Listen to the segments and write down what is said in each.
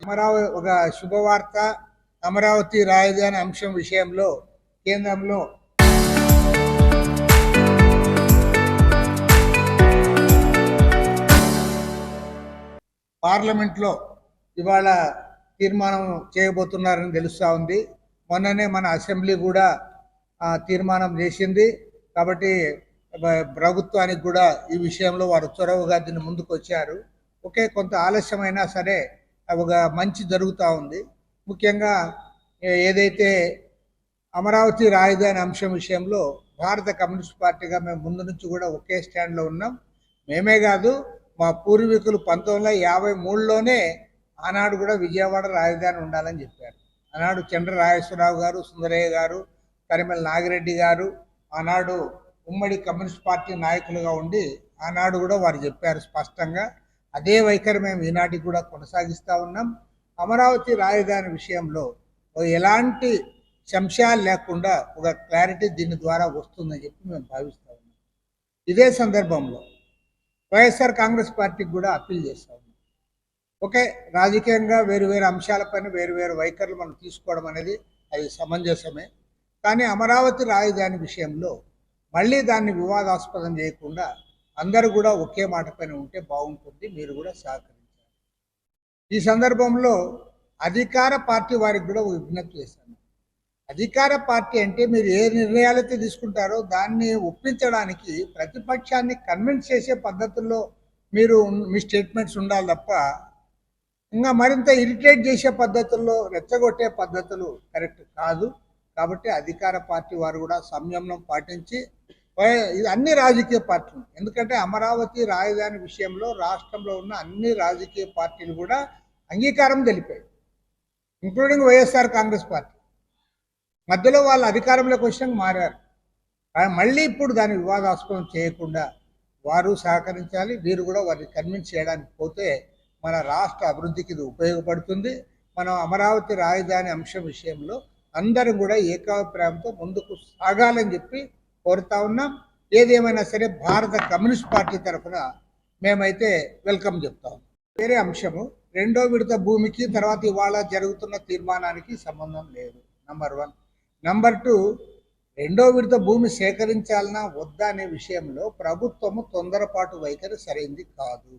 ఒక శుభవార్త. అమరావతి రాజధాని అంశం విషయంలో కేంద్రంలో పార్లమెంట్లో ఇవాళ తీర్మానం చేయబోతున్నారని తెలుస్తూ ఉంది. మొన్ననే మన అసెంబ్లీ కూడా తీర్మానం చేసింది. కాబట్టి ప్రభుత్వానికి కూడా ఈ విషయంలో వారు చొరవగా దీన్ని ముందుకు వచ్చారు. ఒకే కొంత ఆలస్యమైనా సరే ఒక మంచి జరుగుతూ ఉంది. ముఖ్యంగా ఏదైతే అమరావతి రాజధాని అంశం విషయంలో భారత కమ్యూనిస్ట్ పార్టీగా మేము ముందు నుంచి కూడా ఒకే స్టాండ్లో ఉన్నాం. మేమే కాదు, మా పూర్వీకులు 1953లోనే ఆనాడు కూడా విజయవాడ రాజధాని ఉండాలని చెప్పారు. ఆనాడు చంద్ర రాజేశ్వరరావు గారు, సుందరయ్య గారు, కరిమెల నాగిరెడ్డి గారు ఆనాడు ఉమ్మడి కమ్యూనిస్ట్ పార్టీ నాయకులుగా ఉండి ఆనాడు కూడా వారు చెప్పారు స్పష్టంగా. అదే వైఖరి మేము ఈనాటికి కూడా కొనసాగిస్తూ ఉన్నాం. అమరావతి రాజధాని విషయంలో ఎలాంటి సంశయాలు లేకుండా ఒక క్లారిటీ దీని ద్వారా వస్తుందని చెప్పి మేము భావిస్తూ ఉన్నాం. ఇదే సందర్భంలో వైఎస్ఆర్ కాంగ్రెస్ పార్టీకి కూడా అప్పీల్ చేస్తూ ఉన్నాం. ఓకే, రాజకీయంగా వేరు వేరు అంశాలపైన వేరు వేరు వైఖరులు మనం తీసుకోవడం అనేది అది సమంజసమే. కానీ అమరావతి రాజధాని విషయంలో మళ్ళీ దాన్ని వివాదాస్పదం చేయకుండా అందరూ కూడా ఒకే మాట పైన ఉంటే బాగుంటుంది. మీరు కూడా సహకరించాలి. ఈ సందర్భంలో అధికార పార్టీ వారికి కూడా విజ్ఞప్తి చేశాను. అధికార పార్టీ అంటే మీరు ఏ నిర్ణయాలైతే తీసుకుంటారో దాన్ని ఒప్పించడానికి ప్రతిపక్షాన్ని కన్విన్స్ చేసే పద్ధతుల్లో మీరు మీ స్టేట్మెంట్స్ ఉండాలి తప్ప ఇంకా మరింత ఇరిటేట్ చేసే పద్ధతుల్లో రెచ్చగొట్టే పద్ధతులు కరెక్ట్ కాదు. కాబట్టి అధికార పార్టీ వారు కూడా సంయమనం పాటించి ఇది అన్ని రాజకీయ పార్టీలు, ఎందుకంటే అమరావతి రాజధాని విషయంలో రాష్ట్రంలో ఉన్న అన్ని రాజకీయ పార్టీలు కూడా అంగీకారం తెలిపాయి, ఇంక్లూడింగ్ వైఎస్ఆర్ కాంగ్రెస్ పార్టీ. మధ్యలో వాళ్ళు అధికారంలోకి వచ్చినాక మారారు. మళ్ళీ ఇప్పుడు దాన్ని వివాదాస్పదం చేయకుండా వారు సహకరించాలి. వీరు కూడా వారిని కన్విన్స్ చేయడానికి పోతే మన రాష్ట్ర అభివృద్ధికి ఇది ఉపయోగపడుతుంది. మనం అమరావతి రాజధాని అంశం విషయంలో అందరం కూడా ఏకాభిప్రాయంతో ముందుకు సాగాలని చెప్పి కోరుతా ఉన్నాం. ఏదేమైనా సరే భారత కమ్యూనిస్ట్ పార్టీ తరఫున మేమైతే వెల్కమ్ చెప్తాం. వేరే అంశము, రెండో విడత భూమికి తర్వాత ఇవాళ జరుగుతున్న తీర్మానానికి సంబంధం లేదు, నంబర్ 1. నంబర్ 2, రెండో విడత భూమి సేకరించాలన్నా వద్దా అనే విషయంలో ప్రభుత్వము తొందరపాటు వైఖరి సరైంది కాదు.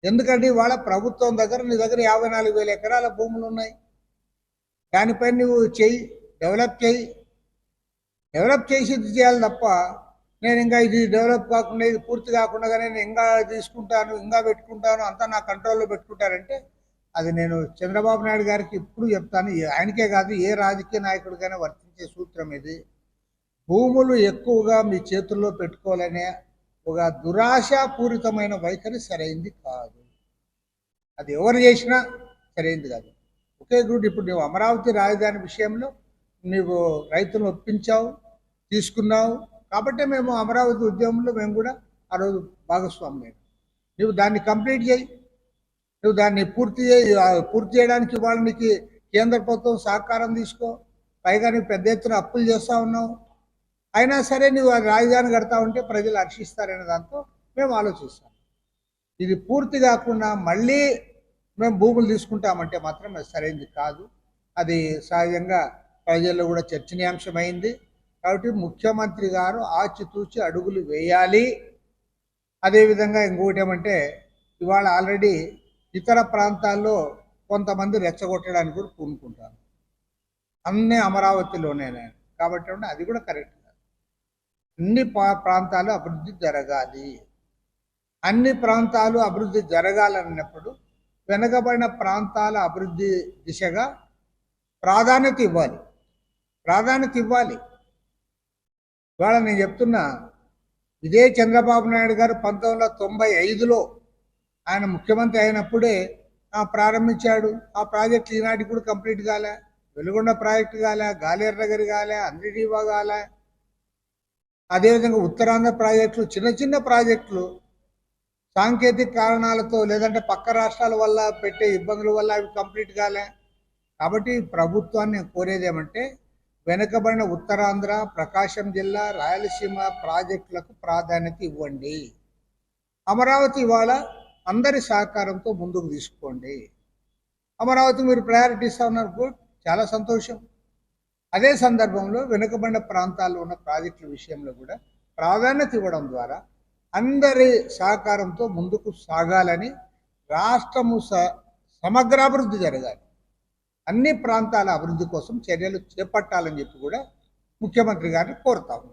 ఎందుకంటే ఇవాళ ప్రభుత్వం దగ్గర నీ దగ్గర 54,000 ఎకరాల భూములు ఉన్నాయి. దానిపై నువ్వు డెవలప్ చేసి ఇది చేయాలి తప్ప నేను ఇంకా ఇది డెవలప్ కాకుండా ఇది పూర్తి కాకుండా నేను ఇంకా తీసుకుంటాను ఇంకా పెట్టుకుంటాను అంతా నా కంట్రోల్లో పెట్టుకుంటారంటే అది నేను చంద్రబాబు నాయుడు గారికి ఇప్పుడు చెప్తాను, ఆయనకే కాదు ఏ రాజకీయ నాయకుడికైనా వర్తించే సూత్రం ఇది. భూములు ఎక్కువగా మీ చేతుల్లో పెట్టుకోవాలనే ఒక దురాశాపూరితమైన వైఖరి సరైంది కాదు. అది ఎవరు చేసినా సరైంది కాదు. ఒకే గ్రూప్ ఇప్పుడు నువ్వు అమరావతి రాజధాని విషయంలో నువ్వు రైతులను ఒప్పించావు, తీసుకున్నావు. కాబట్టి మేము అమరావతి ఉద్యమంలో మేము కూడా ఆ రోజు భాగస్వామ్యం. నువ్వు దాన్ని కంప్లీట్ చేయి, నువ్వు దాన్ని పూర్తి చేయడానికి ఇవాళ నీకు కేంద్ర ప్రభుత్వం సహకారం తీసుకో. పైగా నువ్వు పెద్ద ఎత్తున అప్పులు చేస్తూ ఉన్నావు. అయినా సరే నువ్వు రాజధాని కడతా ఉంటే ప్రజలు హర్షిస్తారనే దాంతో మేము ఆలోచిస్తాం. ఇది పూర్తి కాకుండా మళ్ళీ మేము భూములు తీసుకుంటామంటే మాత్రం అది సరైనది కాదు. అది సహజంగా ప్రజల్లో కూడా చర్చనీయాంశమైంది. కాబట్టి ముఖ్యమంత్రి గారు ఆచితూచి అడుగులు వేయాలి. అదేవిధంగా ఇంకొకటి ఏమంటే ఇవాళ ఆల్రెడీ ఇతర ప్రాంతాల్లో కొంతమంది రెచ్చగొట్టడానికి కూడా పూనుకుంటారు, అన్నీ అమరావతిలోనే. కాబట్టి అది కూడా కరెక్ట్ కాదు. అన్ని ప్రాంతాలు అభివృద్ధి జరగాలి. అన్ని ప్రాంతాలు అభివృద్ధి జరగాలన్నప్పుడు వెనుకబడిన ప్రాంతాల అభివృద్ధి దిశగా ప్రాధాన్యత ఇవ్వాలి. ఇవాళ నేను చెప్తున్నా, ఇదే చంద్రబాబు నాయుడు గారు 1995లో ఆయన ముఖ్యమంత్రి అయినప్పుడే ప్రారంభించాడు. ఆ ప్రాజెక్టు ఈనాటికి కూడా కంప్లీట్ కాలే. వెలుగొండ ప్రాజెక్టు కాలే, గాలేర్నగర్ కాలే, అంద్రిడీవా కాలే. అదేవిధంగా ఉత్తరాంధ్ర ప్రాజెక్టులు, చిన్న చిన్న ప్రాజెక్టులు సాంకేతిక కారణాలతో లేదంటే పక్క రాష్ట్రాల వల్ల పెట్టే ఇబ్బందుల వల్ల అవి కంప్లీట్ కాలే. కాబట్టి ప్రభుత్వాన్ని కోరేది ఏమంటే వెనుకబడిన ఉత్తరాంధ్ర, ప్రకాశం జిల్లా, రాయలసీమ ప్రాజెక్టులకు ప్రాధాన్యత ఇవ్వండి. అమరావతి ఇవాళ అందరి సహకారంతో ముందుకు తీసుకోండి. అమరావతి మీరు ప్రయారిటీ ఇస్తా ఉన్నారు, గుడ్, చాలా సంతోషం. అదే సందర్భంలో వెనుకబడిన ప్రాంతాల్లో ఉన్న ప్రాజెక్టుల విషయంలో కూడా ప్రాధాన్యత ఇవ్వడం ద్వారా అందరి సహకారంతో ముందుకు సాగాలని, రాష్ట్రము సమగ్రాభివృద్ధి జరగాలి, అన్ని ప్రాంతాల అభివృద్ధి కోసం చర్యలు చేపట్టాలని చెప్పి కూడా ముఖ్యమంత్రి గారిని కోరుతాము.